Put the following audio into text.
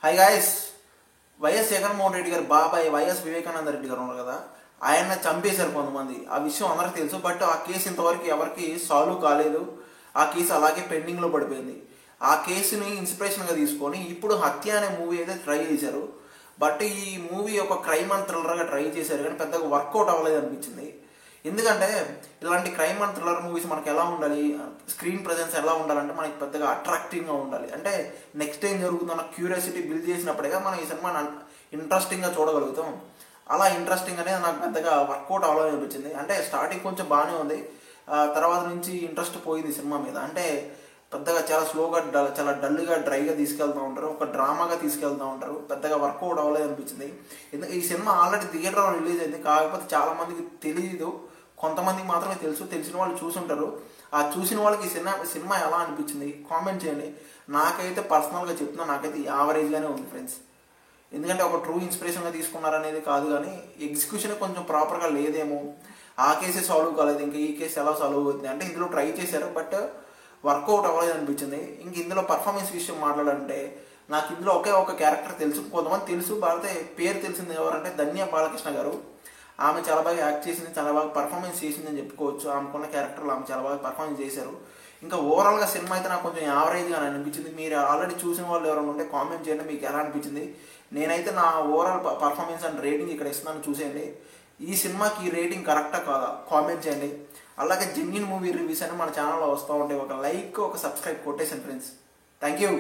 Hi guys, YS Jaganmohan Reddy గారు బాబాయ్ YS Vivekananda Reddy గారు ఉన్నారు కదా, ఆయన చంపేశారు కొంతమంది. ఆ విషయం అందరికీ తెలుసు. బట్ ఆ కేసు ఇంతవరకు ఎవరికి సాల్వ్ కాలేదు. ఆ కేసు అలాగే పెండింగ్లో పడిపోయింది. ఆ కేసుని ఇన్స్పిరేషన్గా తీసుకొని ఇప్పుడు హత్య అనే మూవీ అయితే ట్రై చేశారు. బట్ ఈ మూవీ ఒక క్రైమ్ అండ్ థ్రిల్లర్గా ట్రై చేశారు, కానీ పెద్దగా వర్కౌట్ అవ్వలేదు అనిపించింది. ఎందుకంటే ఇలాంటి క్రైమ్ అండ్ థ్రిల్లర్ మూవీస్ మనకి ఎలా ఉండాలి, స్క్రీన్ ప్రజెన్స్ ఎలా ఉండాలంటే మనకి పెద్దగా అట్రాక్టివ్గా ఉండాలి. అంటే నెక్స్ట్ ఏం జరుగుతుందన్న క్యూరియాసిటీ బిల్డ్ చేసినప్పుడే మనం ఈ సినిమాని ఇంట్రెస్టింగ్గా చూడగలుగుతాం. అలా ఇంట్రెస్టింగ్ అనేది నాకు పెద్దగా వర్కౌట్ అవ్వాలని అనిపించింది. అంటే స్టార్టింగ్ కొంచెం బాగానే ఉంది, తర్వాత నుంచి ఇంట్రెస్ట్ పోయింది సినిమా మీద. అంటే పెద్దగా చాలా స్లోగా చాలా డల్గా డ్రైగా తీసుకెళ్తూ ఉంటారు, ఒక డ్రామాగా తీసుకెళ్తూ ఉంటారు. పెద్దగా వర్కౌట్ అవ్వలేదు అనిపించింది. ఎందుకంటే ఈ సినిమా ఆల్రెడీ థియేటర్లో రిలీజ్ అయింది, కాకపోతే చాలా మందికి తెలియదు, కొంతమందికి మాత్రమే తెలుసు. తెలిసిన వాళ్ళు చూసుంటారు. ఆ చూసిన వాళ్ళకి ఈ సినిమా ఎలా అనిపించింది కామెంట్ చేయండి. నాకైతే పర్సనల్గా చెప్తున్నా, నాకైతే యావరేజ్గానే ఉంది ఫ్రెండ్స్. ఎందుకంటే ఒక ట్రూ ఇన్స్పిరేషన్గా తీసుకున్నారనేది కాదు, కానీ ఎగ్జిక్యూషన్ కొంచెం ప్రాపర్గా లేదేమో. ఆ కేసే సాల్వ్ కాలేదు, ఇంకా ఈ కేసు ఎలా సాల్వ్ అవుతుంది అంటే ఇందులో ట్రై చేశారు, బట్ వర్కౌట్ అవ్వలేదు అనిపించింది. ఇంక ఇందులో పర్ఫార్మెన్స్ విషయం మాట్లాడాలంటే నాకు ఇందులో ఒకే ఒక క్యారెక్టర్ తెలుసు, కొంతమంది తెలుసు, భారతే పేరు తెలిసింది ఎవరంటే ధన్య బాలకృష్ణ గారు. ఆమె చాలా బాగా యాక్ట్ చేసింది, చాలా బాగా పర్ఫార్మెన్స్ చేసిందని చెప్పుకోవచ్చు. ఆమెకున్న క్యారెక్టర్లు ఆమె చాలా బాగా పర్ఫార్మెన్స్ చేశారు. ఇంకా ఓవరాల్గా సినిమా అయితే నాకు కొంచెం యావరేజ్గా అనిపించింది. మీరు ఆల్రెడీ చూసిన వాళ్ళు ఎవరైనా ఉంటే కామెంట్ చేయండి, మీకు ఎలా అనిపించింది. నేనైతే నా ఓవరాల్ పర్ఫార్మెన్స్ అండ్ రేటింగ్ ఇక్కడ ఇస్తున్నాను, చూసేయండి. ఈ సినిమాకి ఈ రేటింగ్ కరెక్టా కాదా కామెంట్ చేయండి. అలాగే జెన్యూన్ మూవీ రివ్యూస్ అని మన ఛానల్లో వస్తూ ఉంటాయి. ఒక లైక్, ఒక సబ్స్క్రైబ్ కొట్టేసాను ఫ్రెండ్స్. Thank you.